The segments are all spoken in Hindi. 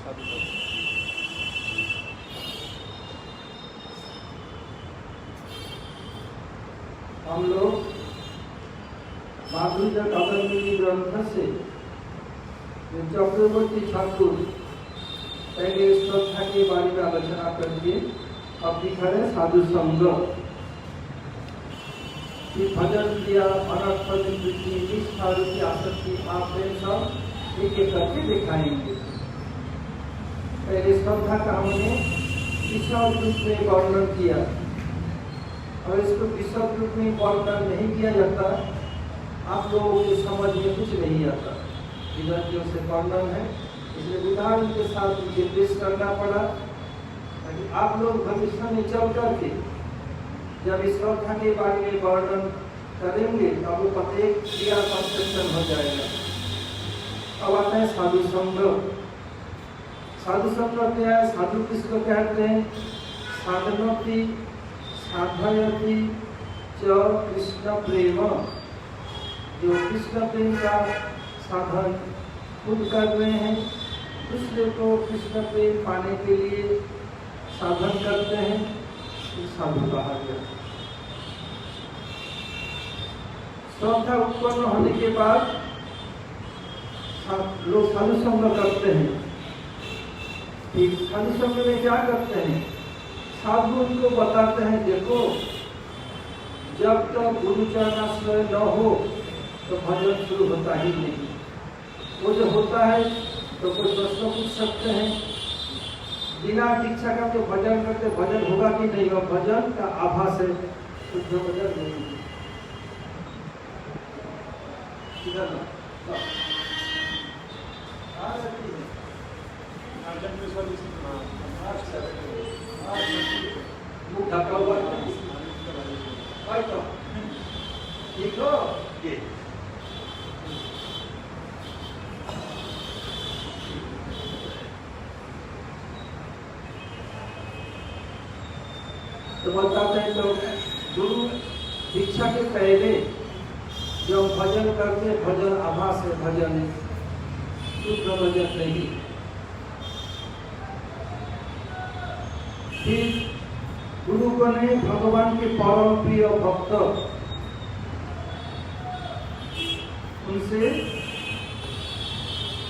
हम लोग माधुर्य कादम्बरी ग्रंथ से चक्रवर्ती ठाकुर पहले श्रद्धा के बारे में आलोचना करके अब दिखा रहे साधु संग की भजन किया, अनर्थ निवृत्ति, निष्ठा की आसक्ति, आप सब एक एक करके दिखाएंगे। पहले श्रद्धा का हमने विशद रूप में वर्णन किया और इसको विशद रूप में वर्णन नहीं किया जाता, आप लोगों के समझ में कुछ नहीं आता। इधर जो से वर्णन है इसलिए उदाहरण के साथ ये पेश करना पड़ा ताकि आप लोग भविष्य में चल करके जब इस श्रद्धा के बारे में वर्णन करेंगे तब वो प्रत्येक क्रिया कंसेप्शन हो जाएगा। अब आता है साधु संग। साधु संग क्या है? साधु किसको कहते हैं? साधनोति साधयति च कृष्ण प्रेम, जो कृष्ण प्रेम का साधन खुद कर रहे हैं, दूसरे को कृष्ण प्रेम पाने के लिए साधन करते हैं, साधु कहा गया। श्रद्धा उत्पन्न होने के बाद लोग साधु संग करते हैं। साधु संग में क्या करते हैं? साधु उनको बताते हैं, देखो जब तक गुरु चरणाश्रय न हो तो भजन शुरू होता ही नहीं। वो जो होता है तो कोई प्रश्न पूछ सकते हैं, बिना दीक्षा का जो भजन करते भजन होगा कि नहीं होगा? भजन का आभास है, शुद्ध भजन नहीं है। मुख ढका हुआ ठीक हो ये तो बताते हैं। तो गुरु दीक्षा के पहले जो भजन करते भजन आभास है, भजन है, शुद्ध भजन नहीं। फिर गुरु बने भगवान के परम प्रिय भक्त, उनसे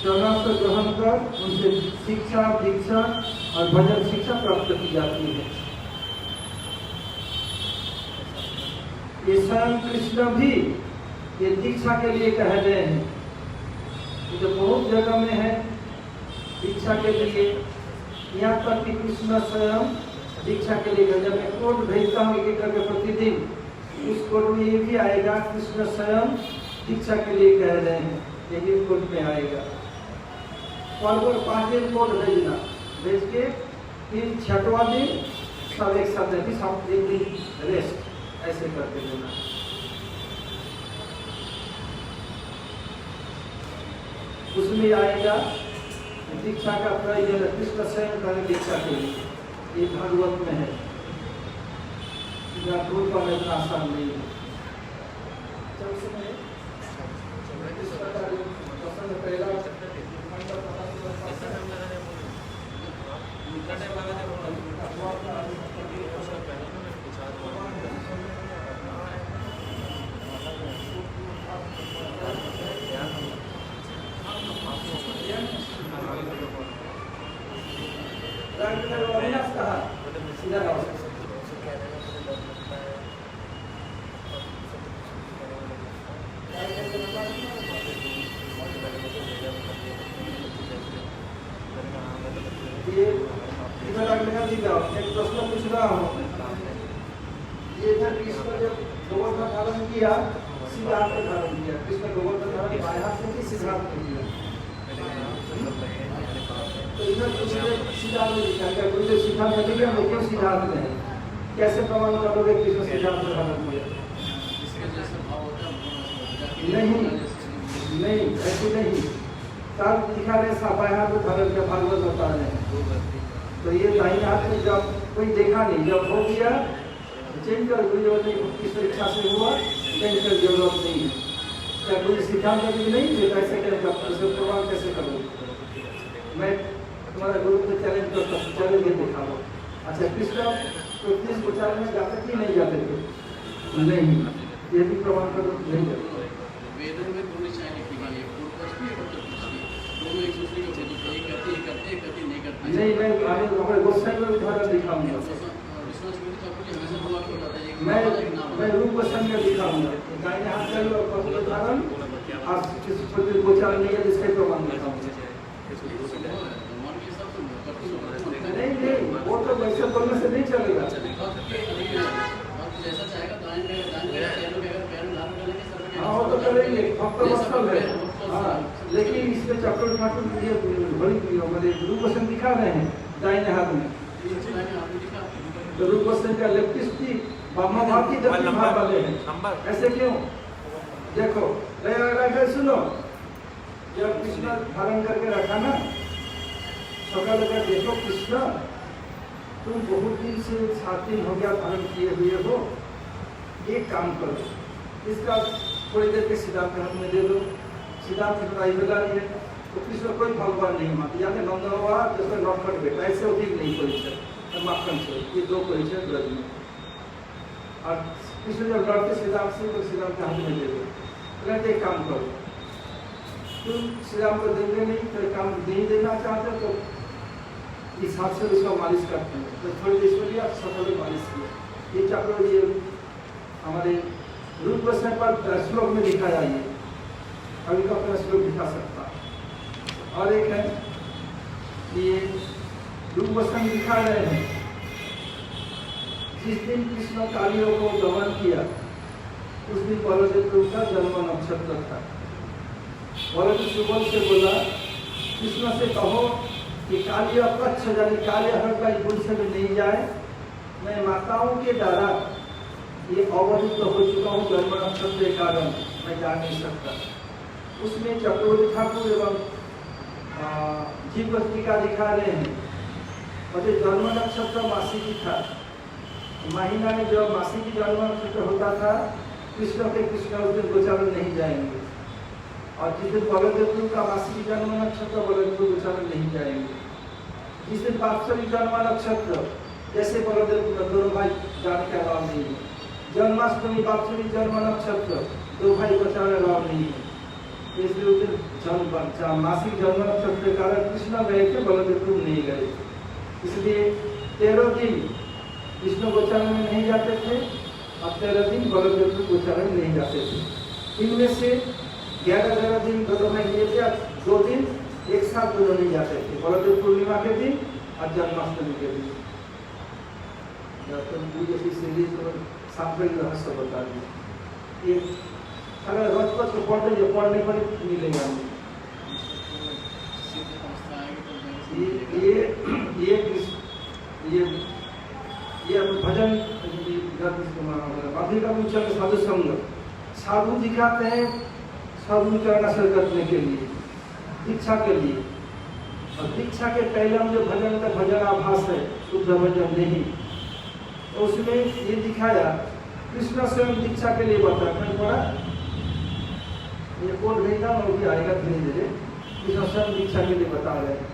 चरणाश्रय ग्रहण कर उनसे शिक्षा दीक्षा और भजन शिक्षा प्राप्त की जाती है। ये स्वयं कृष्ण भी ये दीक्षा के लिए कह रहे हैं। ये जो बहुत जगह में है दीक्षा के लिए, यहाँ तक कि कृष्ण स्वयं दीक्षा के लिए जब मैं कोड भेजता हूँ एक करके प्रतिदिन, उस कोड में ये भी आएगा कृष्ण स्वयं दीक्षा के लिए कह रहे हैं, यही कोड में आएगा। पर 5 दिन कोड भेजना, भेज के फिर 6वां दिन सब एक साथ है, सब एक दिन रेस्ट, ऐसे करके देना। उसमें आएगा दीक्षा का प्रयोजन कृष्ण स्वयं करें दीक्षा के लिए, ये भागवत में है। ढूंढ पाना इतना आसान नहीं है। एक प्रश्न पूछ रहा हूँ, ये था कृष्ण जब गोवर्धन धारण किया, सिद्धार्थ ने धारण किया। कृष्ण गोवर्धन धारण बाएं हाथ में सिद्धार्थ ने किया। तो इधर सिद्धार्थ ने लिखा, क्या गुरुदेव सिद्धार्थ ने लिखा, क्यों सिद्धार्थ ने? कैसे प्रमाण करोगे कृष्ण सिद्धार्थ ने धारण किया? नहीं ऐसी नहीं, तब दिखा रहे बाएं हाथ में धारण किया, भागवत बता रहे हैं। तो ये दाहिने हाथ में जब कोई देखा नहीं, जब हो गया चेंज कर, कोई जरूरत नहीं, किस इच्छा से हुआ चेंज कर, जरूरत नहीं है। क्या कोई सिद्धांत भी नहीं थे? ऐसे प्रमाण कैसे करूँ? मैं तुम्हारा चलेंगे दिखाओ। अच्छा कृष्ण तो तीस गोचारण में जाते कि नहीं जाते थे? नहीं, ये भी प्रमाण कर नहीं जाते। वेदों में दो दिशाएं लिखी गई है, पूर्व पक्ष की और उत्तर पक्ष की। दोनों एक दूसरे के विरुद्ध है, एक कहते हैं नहीं करते। नहीं, मैं आगे हमारे गोसाई में उदाहरण दिखाऊंगा। विश्वास विरुद्ध ठाकुर जी हमेशा दो वाक्य बताते हैं, मैं रूप गोसाई में दिखाऊंगा। दाहिने हाथ का उदाहरण और किसी छोटे गोचारण नहीं है जिसके प्रमाण दिखाऊंगा। नहीं, वो तो वैसे बोलने से नहीं चलेगा। जैसा चाहेगा दाएं में पैरों के अगर पैरों लाल करेंगे सर में। हाँ, वो तो करेंगे, भक्त वस्तल है। हाँ, लेकिन इसमें चक्र ठाकुर ये बड़ी हमारे रूप गोसाई दिखा रहे हैं दाहिने हाथ में। तो रूप गोसाई का लेफ्टिस्ट की बामा भाव की दक्षिण भाव वाले हैं। ऐसे क्यों? देखो सुनो, जब कृष्ण धारण करके रखा ना, सका लगा देखो कृष्ण तुम बहुत दिन से 7 दिन हो गया धारण किए हुए हो, एक काम करो, इसका थोड़ी देर के सिद्धांत हाथ में दे दो। सिद्धांत लड़ाई हो रही है तो कृष्ण कोई भगवान नहीं मानते, या फिर नंदनवा जैसे नौकर बेटा ऐसे अधिक नहीं कोई है माखन से, ये दो कोई है ब्रज में। और कृष्ण जब लड़ते सिद्धांत से तो सिद्धांत के हाथ में दे दो, कहते एक काम करो, तुम श्रीराम को देंगे नहीं तो काम नहीं देना चाहते तो इस हाथ से उसका मालिश करते हैं। तो थोड़ी देर के लिए आप सफल मालिश किया। ये चक्र ये हमारे रूप गोसाई पर श्लोक में दिखाया, ये कभी का अपना श्लोक दिखा सकता। और एक है ये रूप गोसाई दिखा रहे हैं जिस दिन कृष्ण कालियों को दमन किया उस दिन बलदेव प्रभु का जन्म नक्षत्र था। बलदेव सुबल से बोला कृष्ण से कहो कि काली अपक्ष यानी काले हर का गुण से भी नहीं जाए, मैं माताओं के द्वारा ये अवरुद्ध हो चुका हूँ जन्म नक्षत्र के कारण मैं जा नहीं सकता। उसमें चक्रवर्ती ठाकुर एवं जीववस्ती का दिखा रहे हैं। और जन्म नक्षत्र मासी की था, महीना में जब मासी की जन्म नक्षत्र होता था कृष्ण उस दिन गोचारण नहीं जाएंगे। और जिस दिन बलदेव का मासी की जन्म नक्षत्र बलदेव गोचारण नहीं जाएंगे। जिस दिन वात्सली जन्म नक्षत्र जैसे बलदेव दोनों भाई जाने का अलाव नहीं है। जन्माष्टमी वात्सली जन्म नक्षत्र दो भाई गोचारण अलाव नहीं है। इसलिए उस दिन मासिक जन्म नक्षत्र के कारण कृष्ण गए थे, बलदेव नहीं गए। इसलिए 13 दिन कृष्ण गोचारण में नहीं जाते थे और 13 दिन बलदेव गोचारण में नहीं जाते थे। इनमें से 11 दिन दोनों में लिए थे, 2 दिन एक साथ दोनों नहीं जाते थे, बलदेव पूर्णिमा के दिन और जन्माष्टमी के दिन। सीरीज सांप्रदायिक रहस्य बता दी, अगर रोज को पढ़ने पर मिलेगा। ये भजन साधु संग साधु दिखाते हैं साधु चरणाश्रय करने के लिए, दीक्षा के लिए। और दीक्षा के पहले हम जो भजन का भजन आभास है शुद्ध भजन नहीं, तो उसमें ये दिखाया कृष्ण स्वयं दीक्षा के लिए बताया। पढ़ा ये कोड नहीं था, वो भी आएगा धीरे धीरे। कृष्ण स्वयं दीक्षा के लिए बता रहे हैं।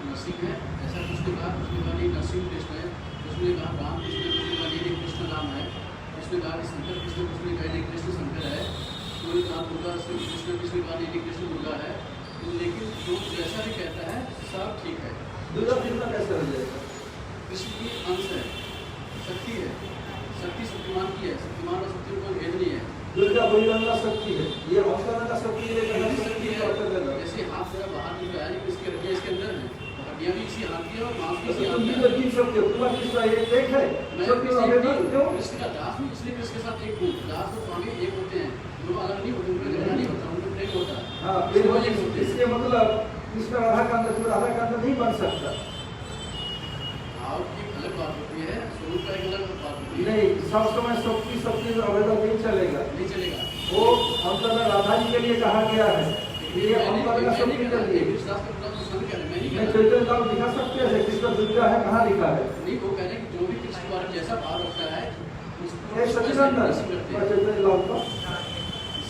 नरसिंह है ऐसा उसके बाद नहीं नरसिंह कृष्ण है, उसने कहा राम कृष्ण, उसने कहा नहीं कृष्ण राम है, उसने कहा शंकर कृष्ण, उसने कहा नहीं कृष्ण शंकर है, कोई कहा दुर्गा कृष्ण, किसने कहा नहीं कृष्ण दुर्गा है। लेकिन जो जैसा भी कहता है सब ठीक है। दुर्गा कृष्ण कैसे हो जाएगा? कृष्ण की अंश है, शक्ति है, शक्ति शक्तिमान की है, शक्तिमान और शक्ति कोई भेद नहीं है। दुर्गा बलिरंगा शक्ति है, ये औषधना शक्ति है, जैसे हाथ जरा बाहर निकला है, इसके हड्डियाँ इसके अंदर है, हड्डियाँ भी इसी हाथ की है और मांस भी इसी हाथ की है। कृष्ण का दास नहीं, इसलिए कृष्ण के साथ एक हूँ। दास और स्वामी एक होते हैं, दोनों अलग नहीं होते, उनका झगड़ा नहीं होता, उनका प्रेम होता है। हाँ, इसके मतलब कृष्ण राधा का अंदर नहीं बन सकता। भाव की अलग बात होती है, स्वरूप का एक अलग बात होती है। नहीं, सब समय सबकी अवैधा नहीं चलेगा, नहीं चलेगा। वो अंतर राधा जी के लिए कहा गया है, ये ओमकार का सब मिल जाएगी। कृष्णदास का पूरा संघ क्या है, मैं नहीं कह मैं रहा। चैतन्य लाल दिखा सकते हैं कृष्ण दुर्गा है, कहाँ लिखा है? नहीं, वो कह रहे हैं कि जो भी कृष्ण द्वारा जैसा भाव रखता है ये सचिदानंद चैतन्य लाल का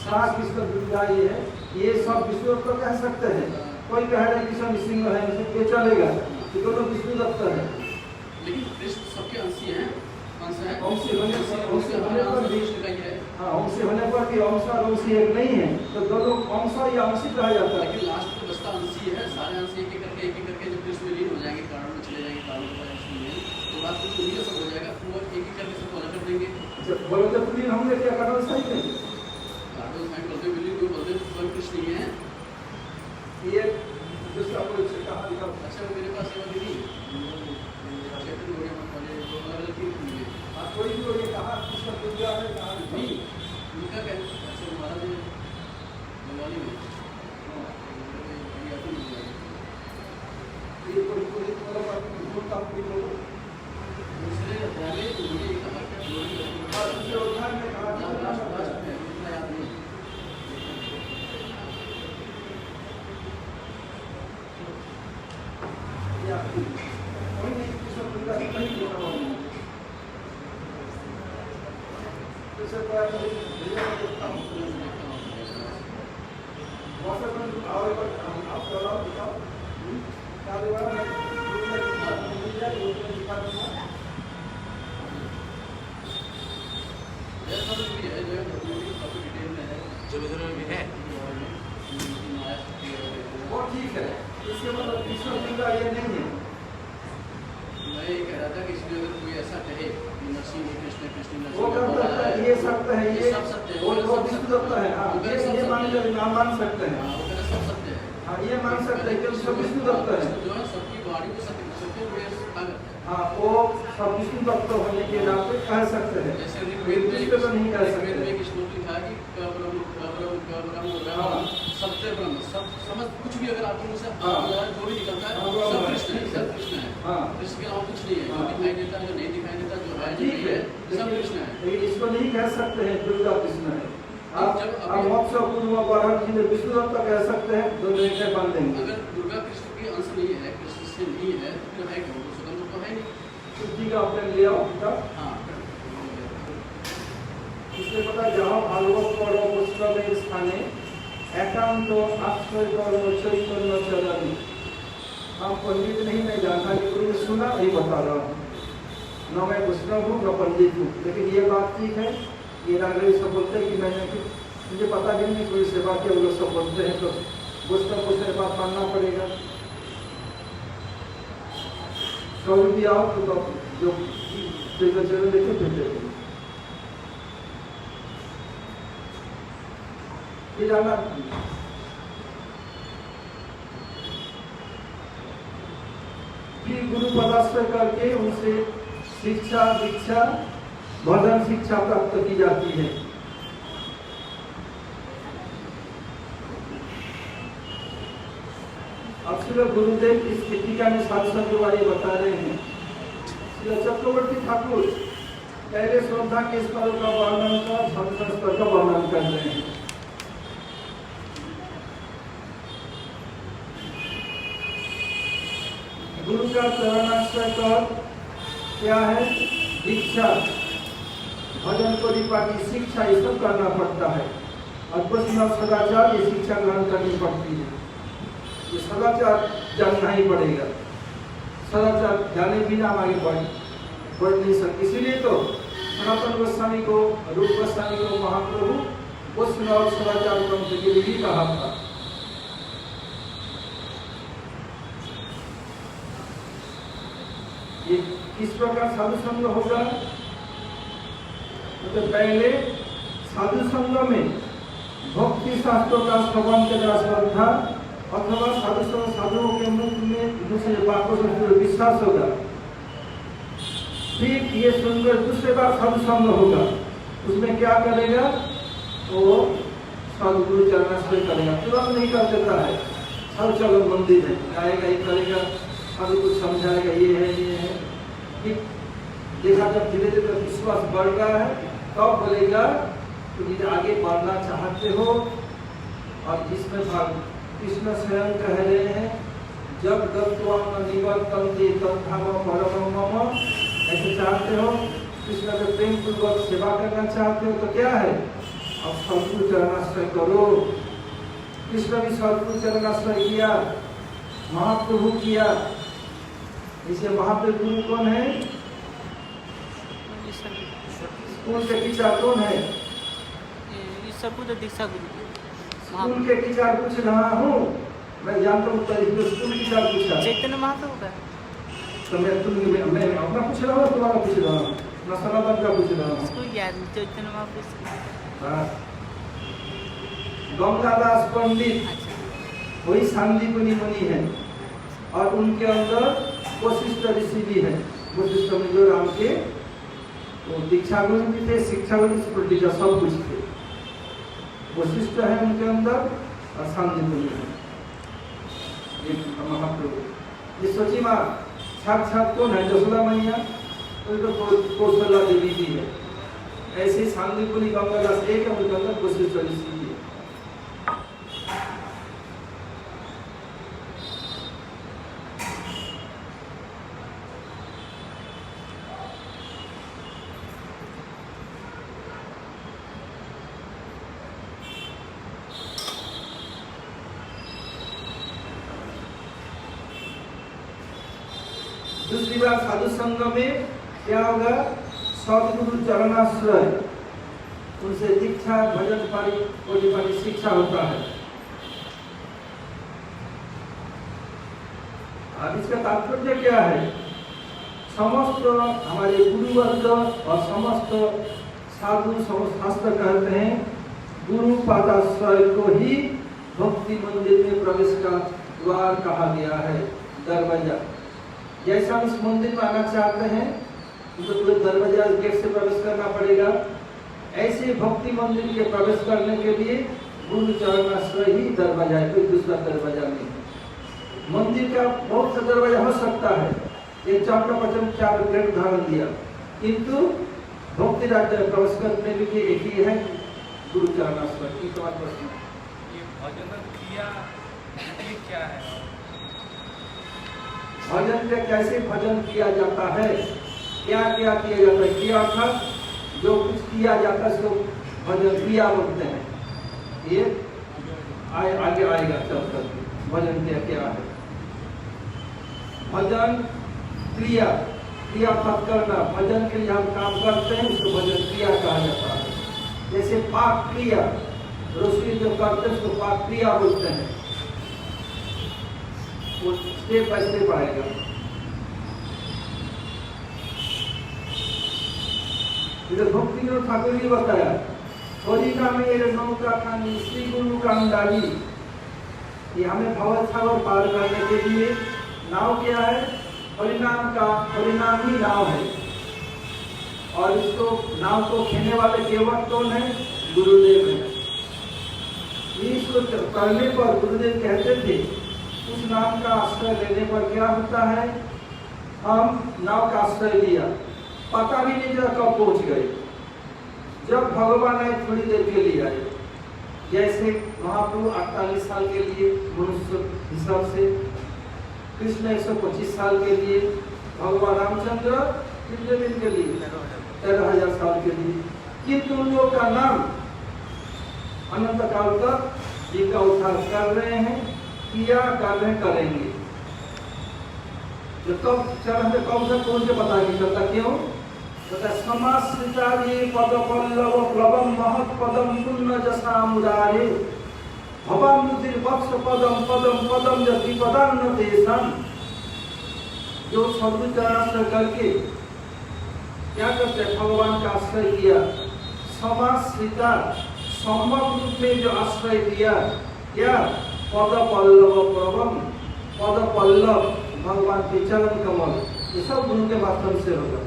हाँ कृष्ण दुर्गा ये सब विष्णु दत्त कह सकते हैं। कोई कह रहे कृष्ण सिंह है, ये चलेगा, ये दोनों विष्णु दत्त है। लेकिन कृष्ण सबके अंशी हैं, अंश हैं। अंशी होने पर कृष्ण का ही है। हाँ अंशी होने पर कि अंश और अंशी एक नहीं है, तो दोनों अंश या अंशी कहा जाता है। लेकिन लास्ट में बचता अंशी है, सारे अंश एक एक करके जब कृष्ण में लीन हो जाएंगे, कारण में चले जाएंगे, कारण में तो लास्ट में उन्हीं का सब हो जाएगा, वो एक एक करके सबको अलग कर देंगे। बोलो तो फिर हमने क्या करना सही नहीं? बोलते विलीन कोई बोलते स्वयं कृष्ण ही है। ये दूसरा कोई कहा लिखा? अच्छा, वो मेरे पास सेवा दीदी चैतन्य हो गया वाले दो अलग तीन मिले। हाँ कोई भी ये कहा कृष्ण दुर्गा है, कहा नहीं उनका क्या? अच्छा महाराज बंगाली में ये कोई मतलब बोलता कोई लोग दूसरे अध्याय में उन्होंने ये कहा कि दूसरे उदाहरण में कहा इतना याद नहीं। कोई नहीं कृष्ण दुर्गा कहीं बोला हुआ नहीं। जैसे मैं देखता हूँ मौसम में आवे पर आप चलाओ दिखाओ क्या देगा मैं मिल जाए उसमें दिखा दूँगा। वो ठीक है, इसके मतलब कृष्ण दुर्गा ये नहीं है। मैं ये कह रहा था कि इसमें अगर कोई ऐसा कहे कि नरसिंह कृष्ण कृष्ण वो नरसिंह करता है ये सत्य है, ये सब सत्य है, वो विष्णु दत्त है। हाँ ये मान सकते हैं। हाँ, वो कहना सब सत्य है। हाँ ये मान सकते हैं कि सब विष्णु दत्त है। जो है सबकी वाणी को सत्य सत्य में करता है। हाँ वो सब विष्णु दत्त होने के नाते कह सकते हैं, जैसे ऋग्वेद में तो नहीं कह सकते। ऋग्वेद में एक श्लोक लिखा है कि सत्य ब्रह्म सब समझ कुछ भी अगर आपको मुझसे जो भी निकलता है सब कृष्ण है, सब कृष्ण है। कृष्ण के अलावा कुछ नहीं है, जो दिखाई देता है जो नहीं दिखाई देता, जो है जो नहीं है, सब कृष्ण है। लेकिन इसको नहीं कह सकते हैं दुर्गा कृष्ण है। आप मोक्ष पूर्व बारह विष्णु दत्त कह सकते हैं, दोनों एक बन देंगे। अगर दुर्गा कृष्ण की अंश नहीं है, कृष्ण से नहीं है, तो है क्या? वो स्वतंत्र तो है नहीं। शुद्धि का अपने लिया किताब हाँ इसलिए पता जहाँ भागवत पढ़ो पुस्तक में स्थाने एकांत आश्रय कर्म चैतन्य चरणी। हम पंडित नहीं, मैं जानता कि गुरु ने सुना नहीं बता रहा हूँ, न मैं वैष्णव हूँ न पंडित हूँ। लेकिन ये बात ठीक है, ये नागरिक सब बोलते हैं कि मैंने मुझे पता भी नहीं कोई सेवा के वो लोग सब बोलते हैं, तो वैष्णव को से बात मानना पड़ेगा। कभी भी आओ तो जो चैतन्य देखे फिर ये जाना फिर गुरु पदाश्रय करके उनसे शिक्षा दीक्षा भजन शिक्षा प्राप्त की जाती है। अब श्री गुरुदेव इस टीका में साधु के बारे में बता रहे हैं। श्री चक्रवर्ती ठाकुर पहले श्रद्धा के स्तरों का वर्णन कर साधु स्तर का वर्णन कर रहे हैं। गुरु का चरणाश्रय कर क्या है? दीक्षा, भजन परिपाटी शिक्षा ये सब करना पड़ता है। और वैष्णव सदाचार ये शिक्षा ग्रहण करनी पड़ती है। ये सदाचार जानना ही पड़ेगा, सदाचार जाने बिना हम आगे बढ़ नहीं सकते। इसीलिए तो सनातन गोस्वामी को, रूप गोस्वामी को महाप्रभु वैष्णव सदाचार ग्रंथ के लिए भी कहा था। ये किस प्रकार साधु संग होगा? तो पहले साधु संग में भक्ति शास्त्रों का श्रवण करना श्रद्धा, अथवा साधुओं के मुख में दूसरे बातों से विश्वास होगा। फिर ये सुनकर दूसरे बार साधु संग होगा, उसमें क्या करेगा? तो साधु गुरु चरणाश्रय करेगा। तुरंत नहीं कर देता है, साधु चलो मंदिर है आएगा, ये करेगा, साधु कुछ समझाएगा, ये है ये है। देखा जब धीरे धीरे विश्वास बढ़ रहा है तब बोलेगा तुम आगे बढ़ना चाहते हो और जिसमें भाग कृष्ण स्वयं कह रहे हैं, जब गत्वा न निवर्तन्ते तद्धाम परमं मम, ऐसे चाहते हो कृष्ण के प्रेम पूर्वक सेवा करना चाहते हो तो क्या है, अब सद्गुरु चरणाश्रय करो। कृष्ण भी सद्गुरु चरणाश्रय किया, महाप्रभु किया। इसे महाप्रभु कौन है, स्कूल के टीचर कौन है, दीक्षा गुरु स्कूल के टीचर पूछ रहा हूँ, मैं जानता हूँ स्कूल टीचर पूछा चैतन्य महाप्रभु का, तो मैं अपना पूछ रहा हूँ, तुम्हारा पूछ रहा हूँ, ना सनातन का पूछ रहा हूँ। इसको याद चैतन्य महाप्रभु। गंगादास पंडित अच्छा, वही सांदीपनी मुनि है, और उनके अंदर वशिष्ठ ऋषि भी है। वशिष्ठ मिजोराम के वो दीक्षा गुरु भी थे, शिक्षा गुरु, स्कूल टीचर सब कुछ थे। वशिष्ठ है उनके अंदर और सांदीपनी है ये महाप्रभु। ये सोची माँ साक्षात कौन है, जसोदा मैया, तो कौशल्या देवी भी है। ऐसे सांदीपनी गंगादास एक है, उनके अंदर वशिष्ठ ऋषि भी है। दूसरी बात, साधु संग में क्या होगा, सदगुरु चरणाश्रय, उनसे दीक्षा भजन पारी शिक्षा होता है। अब इसका तात्पर्य क्या है, समस्त हमारे गुरुवर्ग और समस्त साधु शास्त्र कहते हैं गुरु पादाश्रय को ही भक्ति मंदिर में प्रवेश का द्वार कहा गया है, दरवाजा। जैसा हम इस मंदिर में आना चाहते हैं तो दरवाजा गेट से प्रवेश करना पड़ेगा, ऐसे भक्ति मंदिर के प्रवेश करने के लिए गुरु चरणाश्रय ही दरवाजा है, कोई दूसरा दरवाजा नहीं। मंदिर का बहुत सा दरवाजा हो सकता है, ये चौपटा 4 गेट धारण दिया, किंतु भक्ति राज्य में प्रवेश करने के लिए एक ही है, गुरु चरणाश्रय। की सवाल प्रश्न, ये भजन क्रिया ये क्या है? भजन में कैसे भजन किया जाता है, क्या क्या किया जाता है, क्रिया अर्थात जो कुछ किया जाता है उसको भजन क्रिया बोलते हैं। ये आगे आएगा चल कर भजन क्रिया क्या है। भजन क्रिया, क्रिया अर्थात करना, भजन के लिए हम काम करते हैं उसको भजन क्रिया कहा जाता है। जैसे पाक क्रिया, रसोई जो करते हैं उसको पाक क्रिया बोलते हैं, वो स्टेप बाय स्टेप आएगा। भक्ति गुरु ठाकुर जी बताया, होली का मेरे नौका खानी श्री गुरु का अंदाजी, ये हमें भव सागर पार करने के लिए नाव क्या है, हरिनाम का, हरिनाम ही नाव है। और इसको नाव को खेने वाले केवल कौन है, गुरुदेव है। इसको करने पर गुरुदेव कहते थे उस नाम का आश्रय लेने पर क्या होता है, हम नाव का आश्रय लिया, पता भी नहीं चला कब पहुंच गए। जब भगवान आए थोड़ी देर के लिए आए, जैसे महाप्रभु 48 साल के लिए मनुष्य हिसाब से, कृष्ण 125 साल के लिए, भगवान रामचंद्र कितने दिन के लिए, 13,000 साल के लिए। किंतु उन लोग का नाम अनंत काल तक जिनका उद्धार कर रहे हैं, किया कर रहे, करेंगे। जो कब चरण में कब से कौन से पता नहीं चलता, क्यों बता, समाश्रिता ये पद पल्लव प्लवम महत् पदम पुण्य जसा मुरारे भवामुदिर वक्ष पदम पदम पदम जति पदान्न देशम। जो सद्गुरु चरणाश्रय करके क्या करते हैं, भगवान का आश्रय किया, समाश्रिता संभव रूप में जो आश्रय दिया, क्या पद पल्लव प्रभम, पद पल्लव भगवान के चरण कमल, ये सब गुरु के माध्यम से होगा।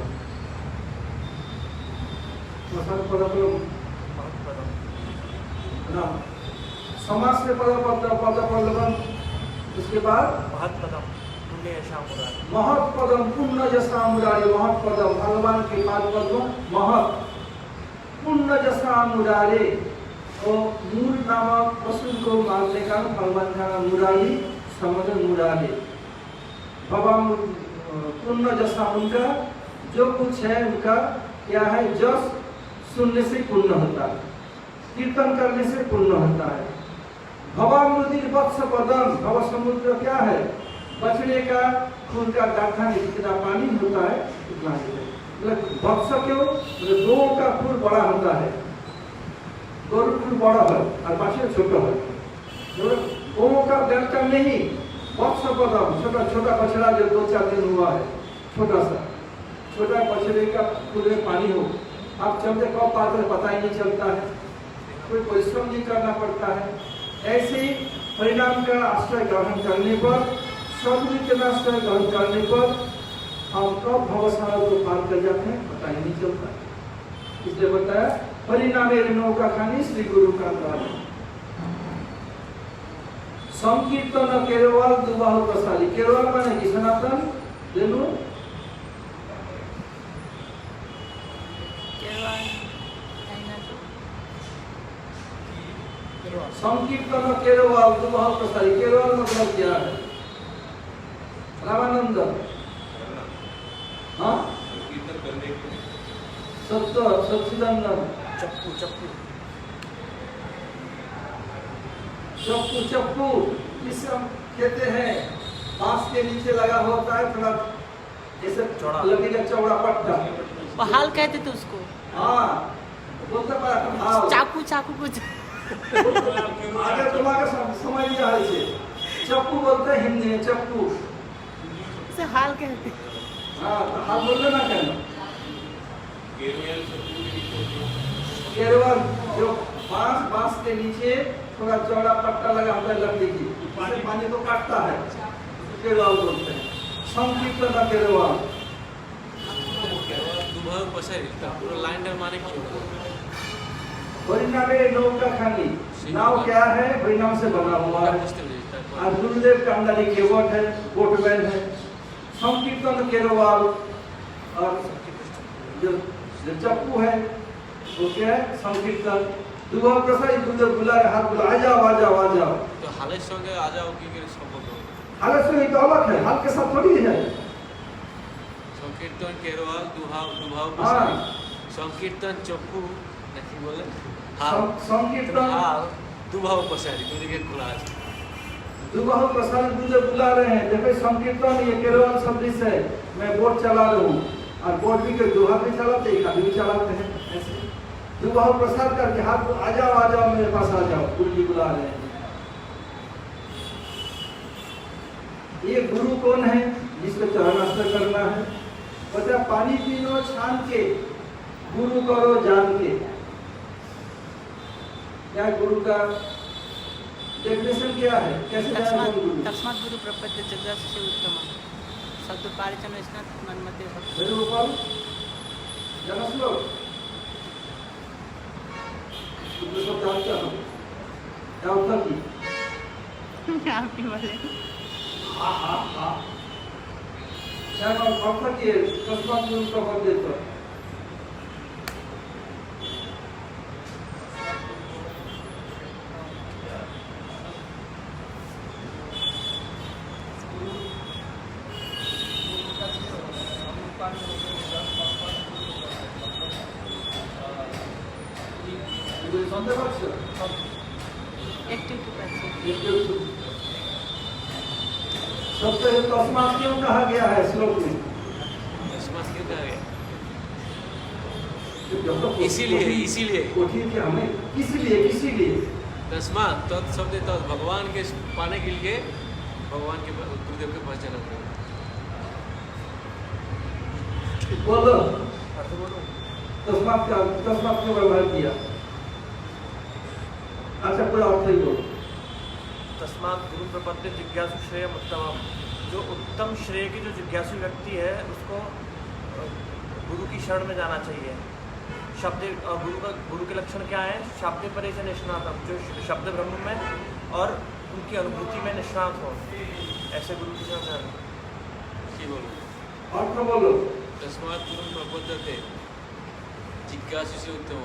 समाज में पद पल्लव, उसके बाद महत्पदम पुण्य यशा मुरारी, महत्पदम पुण्य जसा मुरारी, महत्पदम भगवान के पाद पद्म, महत् पुण्य जसा मुरारे, वो मूर नामक असुर को मारने का भगवान का नाम मुरारी, समुद्र मुरारी। बाबा पुण्य जैसा उनका जो कुछ है उनका क्या है, जस सुनने से पुण्य होता है, कीर्तन करने से पुण्य होता है। भवामृति वत्स पदम, भव समुद्र क्या है, बछड़े का खून का गाठा में जितना पानी होता है उतना ही है। मतलब वत्स क्यों, मतलब गौ का खून बड़ा होता है, गरु खून बड़ा है और बछड़े छोटा है। गौ का गाठा नहीं, वत्स पदम छोटा छोटा बछड़ा जो 2-4 दिन हुआ है, छोटा सा छोटा बछड़े का खून में पानी हो, आप चलते कब पाते हैं पता ही नहीं चलता है, कोई परिश्रम नहीं करना पड़ता है। ऐसे ही परिणाम का आश्रय ग्रहण करने पर, सदगुरु के आश्रय ग्रहण करने पर हम कब भवसागर को पार कर जाते हैं पता ही नहीं चलता। इसलिए बताया परिणाम नौका खानी श्री गुरु का द्वार। संकीर्तन केरवाल दुबाहु प्रसारी, केरवाल माने कि सनातन रेणु, संकीर्तन केरवाल दुबाहु प्रसारी। केरवाल मतलब क्या है, रामानंद, हाँ सत्य सच्चिदानंद, चप्पू चप्पू चप्पू चप्पू इसे हम कहते हैं, बांस के नीचे लगा होता है थोड़ा जैसे चौड़ा, लगेगा चौड़ा पट्टा, बहाल कहते थे उसको। हाँ बोलते पर चाकू चाकू कुछ आगे तुम्हारे समझ लिया है, चप्पू बोलते हैं हिंदी में, चप्पू उसे हाल कहते। हाँ तो हाल बोल लेना कहना। केरवाल जो बांस के नीचे थोड़ा चौड़ा पट्टा लगा होता है लकड़ी की, उससे पानी को काटता है, केरवाल बोलते हैं। संकीर्तन केरवाल पूरा लाइन माने परिणाम नौका खानी, नाव क्या है, परिणाम से बना हुआ है। और गुरुदेव का अंदर एक केवट है, बोटमैन है। संकीर्तन केरवाल और जो चप्पू है वो क्या है, संकीर्तन। दुआ प्रसाद गुरुदेव बुला रहे, हाथ बुला, आ जाओ आ जाओ आ जाओ। तो हालेर संगे आ जाओ की संपर्क, हाल से तो अलग है, हाल के साथ थोड़ी है। संकीर्तन केरवाल दुभाव हाँ संकीर्तन चप्पू नहीं बोले, संकीर्तन दुभाव पसारी तो देखिए खुला है। दुबाहु प्रसाद गुरुदेव बुला रहे हैं, देखो संकीर्तन ये केरवाल शब्द है, मैं बोट चला रहा हूँ, और बोट भी के दो हाथ भी चलाते एक हाथ भी चलाते हैं ऐसे। दुबाहु प्रसाद करके हाथ आ जाओ मेरे पास आ जाओ, गुरु जी बुला रहे हैं। ये गुरु कौन है, जिसको चरण आश्रय करना है। बता पानी पीनो छान के, गुरु करो जान के। क्या गुरु का डेफिनेशन क्या है, कैसे जाना गुरु? तस्मात् गुरु प्रपद्य जगदस्य उत्तमः शब्द पारिचन स्नात मनमते भक्त। मेरे ऊपर जरा श्लोक तुम सब जानते हो क्या उत्तर की? आप ही बोले। हाँ क्या उत्तर की तस्मात् गुरु प्रपद्य तो सुनते पाচ্ছ? একটু পাচ্ছি। सबसे तस्मात् क्यों कहा गया है श्लोक में? तस्मात् क्यों कहा गया? जब तक इसीलिए कोठिन के हमें इसीलिए तस्मात् तत् शब्द तत् भगवान के पाने के लिए भगवान के गुरुदेव के पास जाना पड़ेगा। बोलो तस्मात् क्यों व्यवहार किया? अच्छा पूरा अर्थ ही बोलो। तस्मात् गुरु प्रपद्य जिज्ञासु श्रेय उत्तम, जो उत्तम श्रेय की जो जिज्ञासु व्यक्ति है उसको गुरु की शरण में जाना चाहिए। शब्द गुरु के लक्षण क्या है? शब्द परे से निष्णातम, जो शब्द ब्रह्म में और उनकी अनुभूति में निष्णात हो, ऐसे गुरु की शरण जाना। बोलो अर्थ बोलो। तस्मात् गुरु प्रपद्यते जिज्ञासु से उत्तम,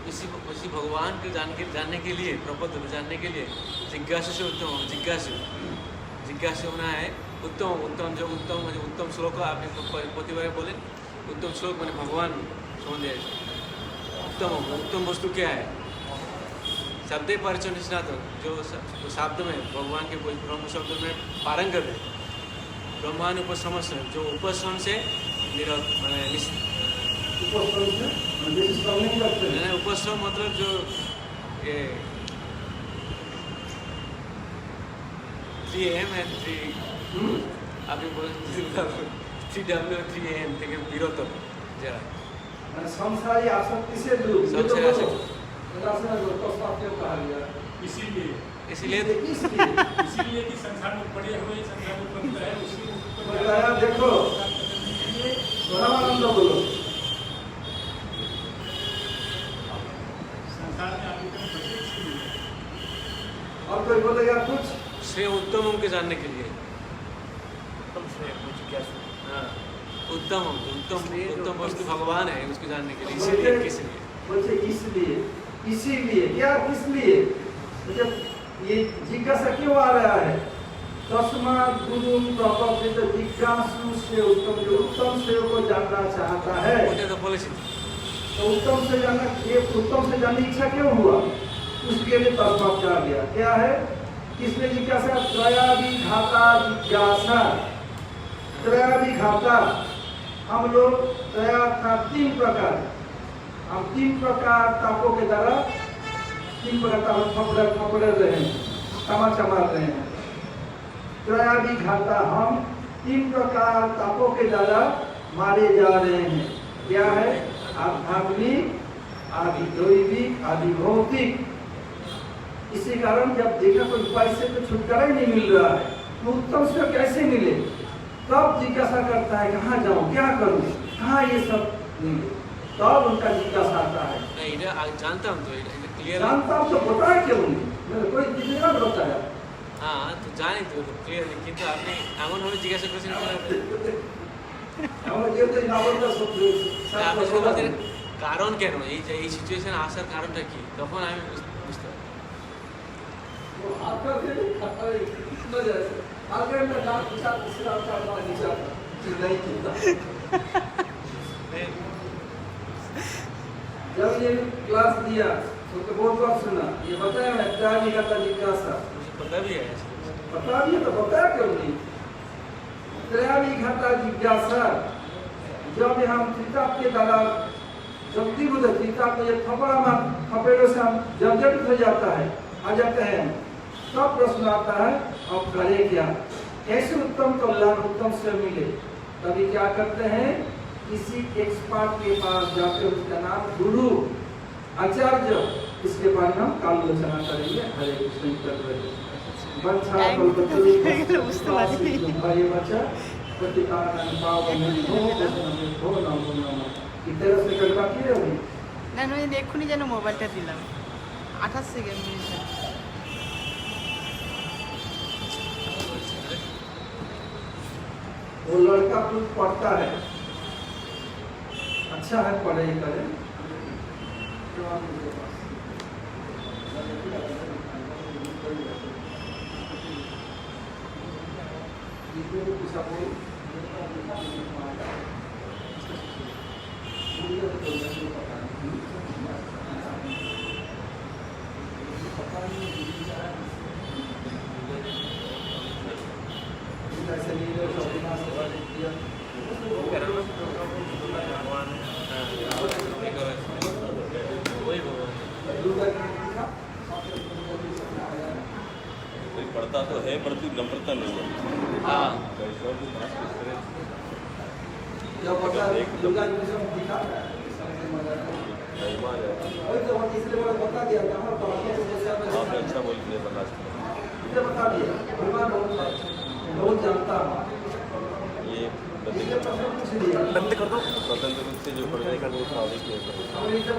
उसी भगवान को जानने के लिए, प्रपद जानने के लिए जिज्ञासु से उत्तम हो। जिज्ञासु होना है उत्तम जो उत्तम श्लोक आपने प्रतिबार बोले, उत्तम श्लोक मैंने भगवान समझे। उत्तम वस्तु क्या है? शब्द परिचय निष्णात, जो शब्द में भगवान के ब्रह्म शब्द में पारंगत है। ब्रह्मांड उपश्रम से, जो उपश्रम से उपश्रम मतलब जो ये 3M है, 3 अभी बोले 3W 3M থেকে বিরত যারা মানে সংসারী आसक्ति से दूर। संसारी आसक्ति। कहा गया इसलिए कि संसार में पड़े हुए संसार में बनता है उसी बताया। देखो ब्रह्मानंद बोलो, संसार में अभी तक बचे इसलिए और कोई बोलेगा कुछ? श्रेय उत्तम के जानने के लिए। उत्तम श्रेय को जिज्ञासु। हाँ, उत्तम वस्तु भगवान है, उसको जानने के लिए। इसीलिए किसलिए बोलते इसीलिए क्या, किस लिए? मतलब ये जिज्ञासा क्यों आ रहा है? तस्मात् गुरु प्रपद्येत जिज्ञासु से उत्तम, जो उत्तम से को जानना चाहता है। तो बोले तो उत्तम से जानना, ये उत्तम से जानने की इच्छा क्यों हुआ? उसके लिए तस्मात् कहा गया। क्या है? किसने जिज्ञासा? त्रयाभिघाता जिज्ञासा। त्रयाभिघाता, हम लोग त्रया का 3 प्रकार, हम 3 प्रकार तापों के द्वारा 3 प्रकार पकड़ रहे हैं, तमाचा मार रहे हैं। त्रयाभिघाता, हम 3 प्रकार तापों के द्वारा मारे जा रहे हैं। क्या है? आध्यात्मिक, आदि दैविक, आदि भौतिक। इसी कारण जब देखा कोई उपाय से तो छुटकारा ही नहीं मिल रहा है, तो उत्तम से कैसे मिले? तब जिज्ञासा करता है कहाँ जाऊँ, क्या करूँ, कहाँ ये सब मिले, तब उनका जिज्ञासा आता है। नहीं, जानता हूँ तो क्लियर जानता हूँ तो बताया क्यों नहीं? मेरे कोई जिज्ञासा बताया। हाँ तो जाने तो क्लियर, কিন্তু আপনি এমন ভাবে জিজ্ঞাসা করেছেন আমার যেতে না বলতে সব আপনি শুধু বলছেন কারণ কেন, এই সিচুয়েশন আসার কারণটা কি, তখন আমি বুঝতে পারি। वो आपका फिर इतना जैसे अगर मैं डाक पूछा दूसरा का नीचा नहीं किया। जब ये क्लास दिया तो बहुत बार सुना, ये बताया मैं क्या निकालता जिज्ञासा, मुझे पता भी है, बता दिया तो बताया क्यों नहीं? त्रयाभिघाता जिज्ञासा, जब हम किताब के द्वारा शक्ति बुद्ध किताब में थपेड़ों से हम जर्जरित हो जाता है, आ जाते हैं, तब प्रश्न आता है अब करें क्या? कैसे उत्तम कल्याण उत्तम से मिले? तभी क्या करते हैं? किसी एक्सपर्ट के पास जाकर उसका नाम गुरु आचार्य, इसके बारे में हम कालोचना करेंगे। हरे कृष्ण না নয় এক্ষুনি যেন মোবাইলটা দিলাম 28 সেকেন্ড। वो लड़का कुछ पढ़ता है, अच्छा है, पढ़े करे। पढ़ता तो है परंतु नम्रता नहीं है। हाँ जब बता दुर्गा जी सब दिखा वही तो इसलिए मैंने बता दिया कहाँ आपने अच्छा बोल दिया, बता दिया बहुत जानता हूँ। ये इसलिए प्रश्न पूछ लिया, बंद कर दो। स्वतंत्र रूप से जो पढ़ने का वो था